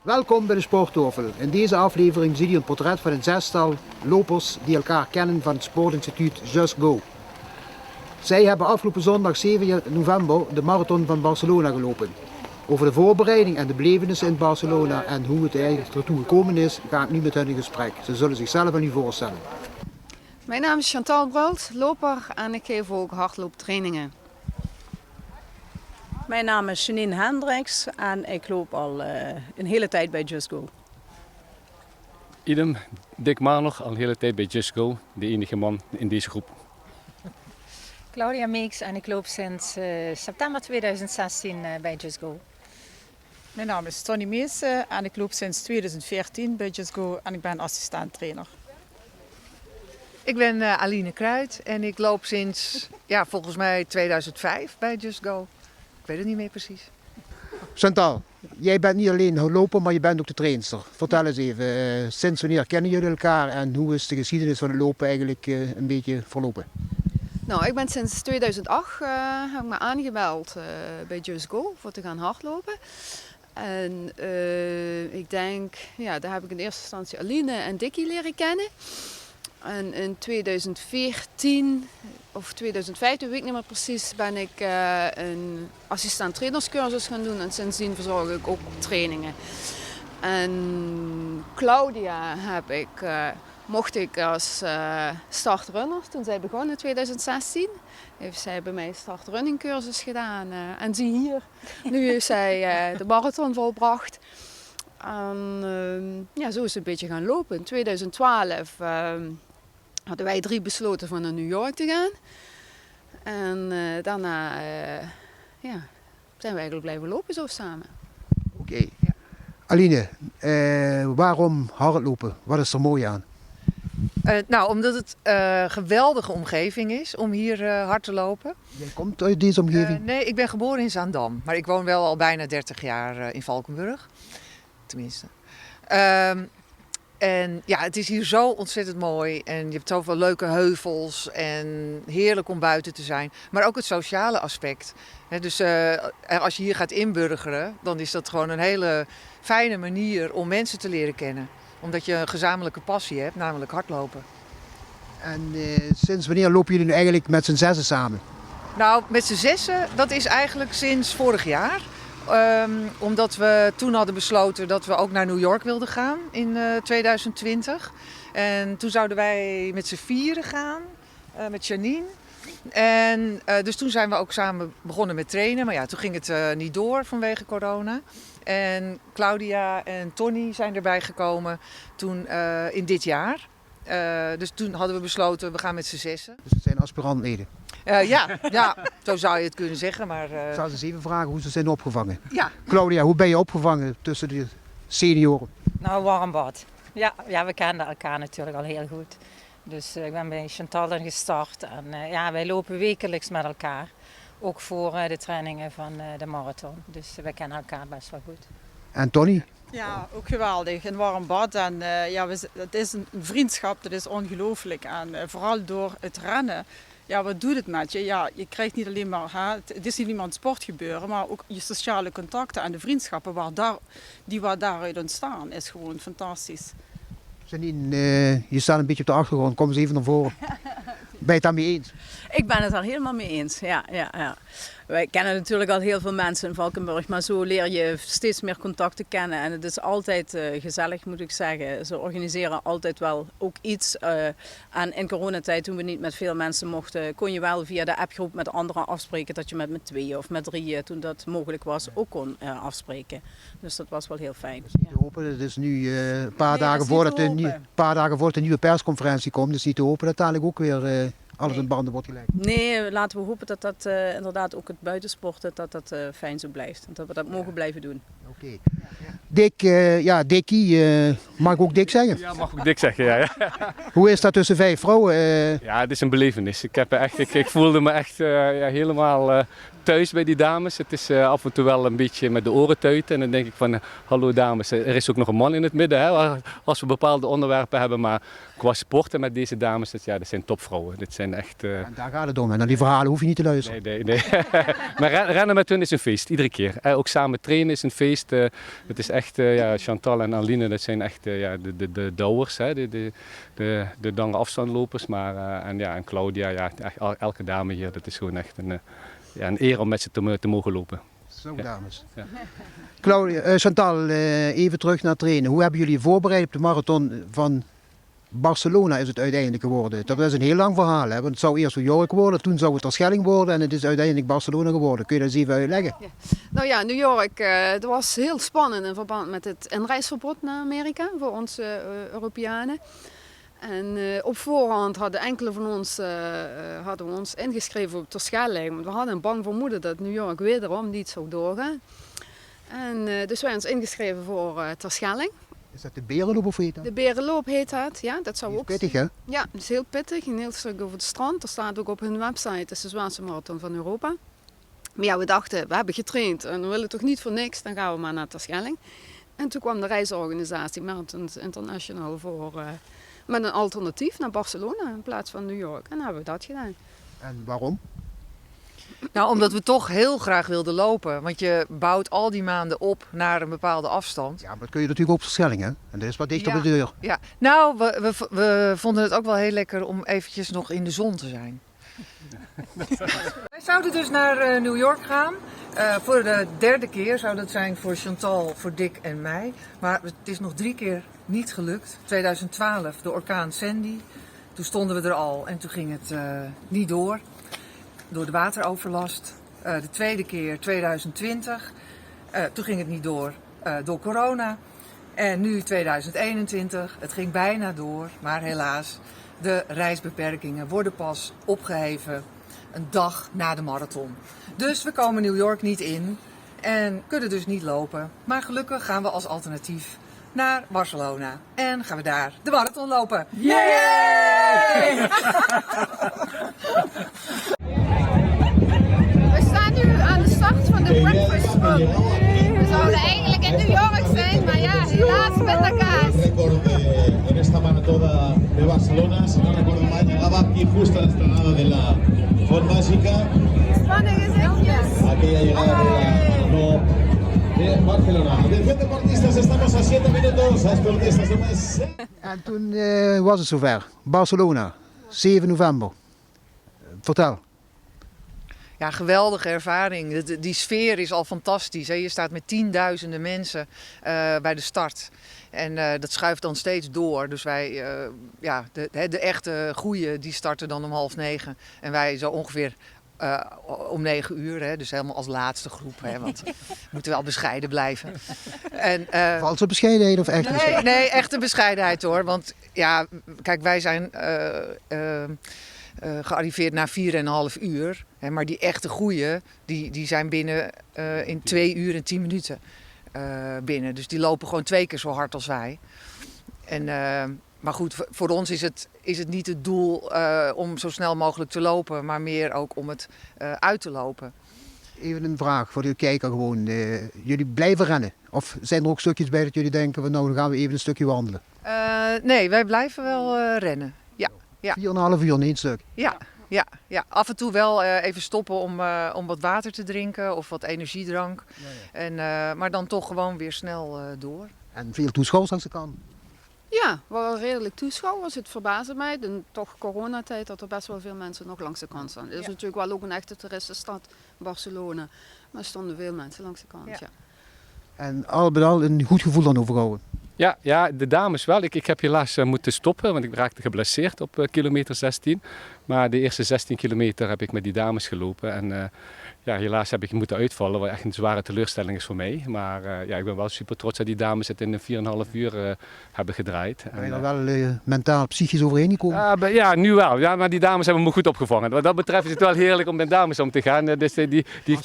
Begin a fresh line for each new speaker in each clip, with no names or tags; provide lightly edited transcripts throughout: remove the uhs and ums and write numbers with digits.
Welkom bij de Sporttafel. In deze aflevering zie je een portret van een zestal lopers die elkaar kennen van het sportinstituut Just Go. Zij hebben afgelopen zondag 7 november de marathon van Barcelona gelopen. Over de voorbereiding en de belevenissen in Barcelona en hoe het eigenlijk ertoe gekomen is, ga ik nu met hen in gesprek. Ze zullen zichzelf aan u voorstellen.
Mijn naam is Chantal Brult, loper en ik geef ook hardlooptrainingen.
Mijn naam is Janine Hendricks en ik loop al een hele tijd bij Just Go.
Idem, Dick Maner, al een hele tijd bij Just Go, de enige man in deze groep.
Claudia Meeks en ik loop sinds september 2016 bij Just Go.
Mijn naam is Tony Meese en ik loop sinds 2014 bij Just Go en ik ben assistent trainer.
Ik ben Aline Kruid en ik loop sinds volgens mij 2005 bij Just Go. Ik weet het niet meer precies.
Chantal, jij bent niet alleen loper, maar je bent ook de trainster. Vertel eens even, sinds wanneer kennen jullie elkaar en hoe is de geschiedenis van het lopen eigenlijk een beetje verlopen?
Nou, ik ben sinds 2008 heb ik me aangemeld bij Just Go voor te gaan hardlopen. En ik denk, daar heb ik in eerste instantie Aline en Dickie leren kennen. En in 2014 of 2015, weet ik niet meer precies, ben ik een assistent trainerscursus gaan doen. En sindsdien verzorg ik ook trainingen. En Claudia mocht ik als startrunner, toen zij begon in 2016, heeft zij bij mij een startrunning cursus gedaan. En zie hier, nu heeft zij de marathon volbracht. En zo is het een beetje gaan lopen. In 2012 hadden wij 3 besloten van naar New York te gaan. En daarna zijn we eigenlijk blijven lopen zo samen.
Oké. Aline, waarom hardlopen? Wat is er mooi aan?
Omdat het een geweldige omgeving is om hier hard te lopen.
Jij komt uit deze omgeving?
Nee, ik ben geboren in Zaandam, maar ik woon wel al bijna 30 jaar in Valkenburg. Tenminste. En het is hier zo ontzettend mooi en je hebt zoveel leuke heuvels en heerlijk om buiten te zijn. Maar ook het sociale aspect. Dus als je hier gaat inburgeren, dan is dat gewoon een hele fijne manier om mensen te leren kennen. Omdat je een gezamenlijke passie hebt, namelijk hardlopen.
En sinds wanneer lopen jullie nu eigenlijk met z'n zessen samen?
Nou, met z'n zessen, dat is eigenlijk sinds vorig jaar. Omdat we toen hadden besloten dat we ook naar New York wilden gaan in 2020. En toen zouden wij met z'n 4 gaan, met Janine. En dus toen zijn we ook samen begonnen met trainen. Maar toen ging het niet door vanwege corona. En Claudia en Tony zijn erbij gekomen toen in dit jaar. Dus toen hadden we besloten, we gaan met z'n zessen.
Dus het zijn aspirantleden?
Ja, zo zou je het kunnen zeggen. Maar,
Ik zal ze eens even vragen hoe ze zijn opgevangen.
Ja.
Claudia, hoe ben je opgevangen tussen de senioren?
Nou, warm bad. Ja, we kenden elkaar natuurlijk al heel goed. Dus ik ben bij Chantal dan gestart en wij lopen wekelijks met elkaar. Ook voor de trainingen van de marathon. Dus wij kennen elkaar best wel goed.
En Tony?
Ja, ook geweldig. Een warm bad en het is een vriendschap, dat is ongelooflijk. En vooral door het rennen. Ja, wat doet het met je? Ja, je krijgt niet alleen maar, het is niet alleen maar een sportgebeuren, maar ook je sociale contacten en de vriendschappen die daaruit ontstaan, is gewoon fantastisch.
Janine, je staat een beetje op de achtergrond, kom eens even naar voren. Ben je het daarmee eens?
Ik ben het er helemaal mee eens, ja. Wij kennen natuurlijk al heel veel mensen in Valkenburg, maar zo leer je steeds meer contacten kennen. En het is altijd gezellig, moet ik zeggen. Ze organiseren altijd wel ook iets. En in coronatijd, toen we niet met veel mensen mochten, kon je wel via de appgroep met anderen afspreken dat je met 2 of met 3, toen dat mogelijk was, ook kon afspreken. Dus dat was wel heel fijn.
Dat is niet te hopen. Het is nu een paar dagen voordat de nieuwe persconferentie komt. Het is niet te hopen dat dadelijk ook weer alles in banden wordt gelegd.
Nee, laten we hopen dat inderdaad ook het buitensporten dat fijn zo blijft. En dat we dat mogen blijven doen.
Oké. Dick, Dickie, mag ik ook Dick zeggen?
Ja, mag ook Dick zeggen, ja.
Hoe is dat tussen 5 vrouwen?
Ja, het is een belevenis. Ik voelde me echt helemaal thuis bij die dames. Het is af en toe wel een beetje met de oren tuiten. En dan denk ik van, hallo dames, er is ook nog een man in het midden. Hè, als we bepaalde onderwerpen hebben. Maar qua sporten met deze dames, dat zijn topvrouwen. Dit zijn echt...
En daar gaat het om. En naar die verhalen hoef je niet te luisteren.
Nee. Maar rennen met hun is een feest, iedere keer. Ook samen trainen is een feest. geweest. Het is echt, Chantal en Aline, dat zijn echt de douwers, hè, de lange afstandlopers. Maar, en Claudia, echt elke dame hier, dat is gewoon echt een eer om met ze te mogen lopen.
Zo, dames.
Ja.
Claudia, Chantal, even terug naar trainen. Hoe hebben jullie je voorbereid op de marathon van Barcelona is het uiteindelijk geworden? Dat is een heel lang verhaal, hè? Want het zou eerst New York worden, toen zou het Terschelling worden en het is uiteindelijk Barcelona geworden. Kun je dat eens even uitleggen?
Ja. Nou ja, New York, dat was heel spannend in verband met het inreisverbod naar Amerika voor ons Europeanen. En op voorhand hadden enkele van ons hadden we ons ingeschreven op Terschelling. Want we hadden een bang vermoeden dat New York wederom niet zou doorgaan. En dus wij ons ingeschreven voor Terschelling.
Is dat de Berenloop of heet dat?
De Berenloop heet dat, ja. Dat zou ook
pittig, hè?
Ja, het is heel pittig. Een heel stuk over het strand. Er staat ook op hun website, het is de zwaarste marathon van Europa. Maar ja, we dachten, we hebben getraind en we willen toch niet voor niks, dan gaan we maar naar Terschelling. En toen kwam de reisorganisatie Marathons International met een alternatief naar Barcelona in plaats van New York. En dan hebben we dat gedaan.
En waarom?
Nou, omdat we toch heel graag wilden lopen. Want je bouwt al die maanden op naar een bepaalde afstand.
Ja, maar dat kun je natuurlijk ook op Terschelling, hè? En dat is wat dichter
Ja.
op de deur.
Ja, nou, we vonden het ook wel heel lekker om eventjes nog in de zon te zijn. Wij zouden dus naar New York gaan. Voor de derde keer zou dat zijn voor Chantal, voor Dick en mij. Maar het is nog 3 keer niet gelukt. 2012, de orkaan Sandy. Toen stonden we er al en toen ging het niet door de wateroverlast. De tweede keer 2020. Toen ging het niet door corona. En nu 2021. Het ging bijna door, maar helaas. De reisbeperkingen worden pas opgeheven een dag na de marathon. Dus we komen New York niet in en kunnen dus niet lopen. Maar gelukkig gaan we als alternatief naar Barcelona. En gaan we daar de marathon lopen. Yay!
We staan nu aan de start van de Breakfast Run. We zouden eigenlijk in New York zijn, maar ja, helaas met elkaar.
En esta maratón de Barcelona, si no recuerdo mal, llegaba aquí justo a la estrenada de la Font Mágica.
Spanning is echt.
Aquella llegada de la maratón de Barcelona. Atención deportistas, estamos a 7 minutos. Deportistas, nomás.
En toen was het zover. Barcelona, 7 november. Vertel.
Ja, geweldige ervaring. Die sfeer is al fantastisch. Hè? Je staat met tienduizenden mensen bij de start. En dat schuift dan steeds door. Dus wij, de echte goeie, die starten dan om 8:30. En wij zo ongeveer om 9 uur. Hè? Dus helemaal als laatste groep. Hè? Want we moeten wel bescheiden blijven. En,
Valse bescheidenheid of echte bescheidenheid?
Nee, echte bescheidenheid hoor. Want ja, kijk, wij zijn gearriveerd na 4,5 uur. Hè, maar die echte goeie, die zijn binnen in 2 uur en 10 minuten binnen. Dus die lopen gewoon 2 keer zo hard als wij. En, maar goed, voor ons is het niet het doel om zo snel mogelijk te lopen, maar meer ook om het uit te lopen.
Even een vraag voor de kijker gewoon. Jullie blijven rennen? Of zijn er ook stukjes bij dat jullie denken, van, nou dan gaan we even een stukje wandelen?
Nee, wij blijven wel rennen. Ja.
4,5 uur in één stuk?
Ja, af en toe wel even stoppen om wat water te drinken of wat energiedrank. Ja. Maar dan toch gewoon weer snel door.
En veel toeschouwers langs de kant?
Ja, wel redelijk toeschouwers. Het verbaasde mij, in toch coronatijd, dat er best wel veel mensen nog langs de kant staan. Het is natuurlijk wel ook een echte toeristenstad, Barcelona. Maar er stonden veel mensen langs de kant, ja.
En al bij al een goed gevoel dan overhouden?
Ja, de dames wel. Ik heb helaas moeten stoppen, want ik raakte geblesseerd op kilometer 16. Maar de eerste 16 kilometer heb ik met die dames gelopen. En helaas heb ik moeten uitvallen, wat echt een zware teleurstelling is voor mij. Maar ik ben wel super trots dat die dames het in 4,5 uur hebben gedraaid.
Ben je er wel mentaal, psychisch overheen gekomen?
Ja, nu wel. Ja, maar die dames hebben me goed opgevangen. Wat dat betreft is het wel heerlijk om met dames om te gaan. Dus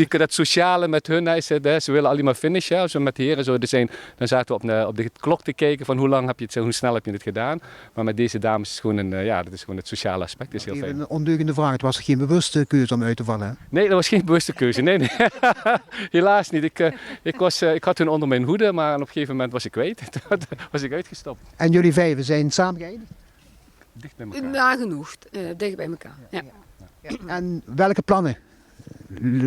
dat sociale met hun, ze willen alleen maar finishen. Als we met de heren zouden zijn, dan zaten we op de klok te kijken van hoe snel heb je het gedaan. Maar met deze dames is gewoon dat is gewoon het sociale aspect. Dat is heel fijn.
Even een ondeugende vraag. Het was geen bewuste keuze om uit te vallen, hè?
Nee, dat was geen bewuste keuze. Nee. Helaas niet. Ik had hun onder mijn hoede, maar op een gegeven moment was ik kwijt. Toen was ik uitgestopt.
En jullie 5 zijn samen geëindigd?
Dicht bij elkaar.
Nagenoeg, dicht bij elkaar. Ja.
En welke plannen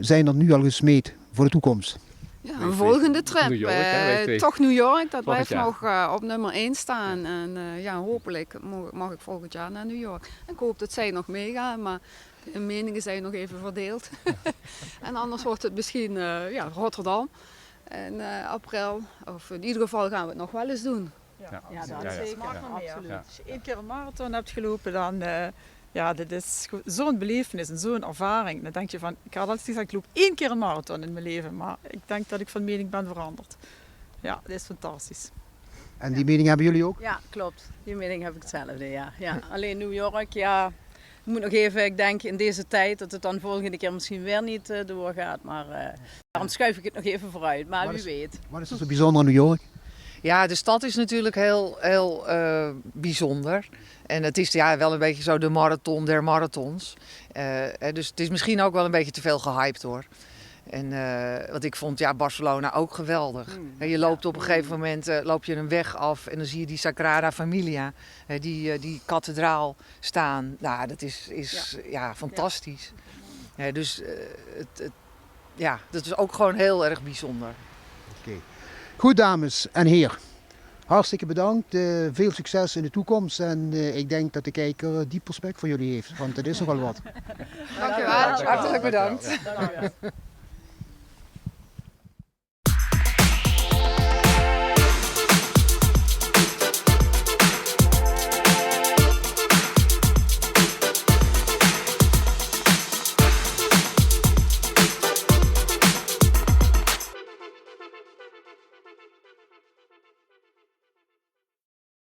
zijn er nu al gesmeed voor de toekomst?
Ja, een volgende trip.
New York, hè, wij twee.
Toch New York, dat
Volgend
blijft nog op nummer 1 staan. En ja, hopelijk mag ik volgend jaar naar New York. En ik hoop dat zij nog meegaan, maar de meningen zijn nog even verdeeld. En anders wordt het misschien ja, Rotterdam in april. Of in ieder geval gaan we het nog wel eens doen.
Ja,
Ja, dat
Ja, ja.
zeker.
Mag maar meer.
Absoluut.
Ja.
Als je 1 keer een marathon hebt gelopen, dan ja, dit is zo'n belevenis en zo'n ervaring. Dan denk je van, ik had altijd gezegd, ik loop 1 keer een marathon in mijn leven, maar ik denk dat ik van mening ben veranderd. Ja, dit is fantastisch.
En die mening hebben jullie ook?
Ja, klopt. Die mening heb ik hetzelfde, ja. Ja. Alleen New York, ja, ik moet nog even, ik denk in deze tijd dat het dan volgende keer misschien weer niet doorgaat. Maar daarom schuif ik het nog even vooruit, maar
Wat
wie
is-
weet.
Wat is er zo bijzonder aan New York?
Ja, de stad is natuurlijk heel bijzonder. En het is ja, wel een beetje zo de marathon der marathons. Dus het is misschien ook wel een beetje te veel gehyped hoor. En wat ik vond, ja, Barcelona ook geweldig. Je loopt op een gegeven moment loop je een weg af en dan zie je die Sagrada Familia, die kathedraal staan. Nou, dat is ja, fantastisch. Dus ja, dat is ook gewoon heel erg bijzonder.
Goed dames en heren, hartstikke bedankt. Veel succes in de toekomst en ik denk dat de kijker diep respect voor jullie heeft, want het is nogal wat.
Dankjewel.
Hartelijk bedankt.
Dankjewel.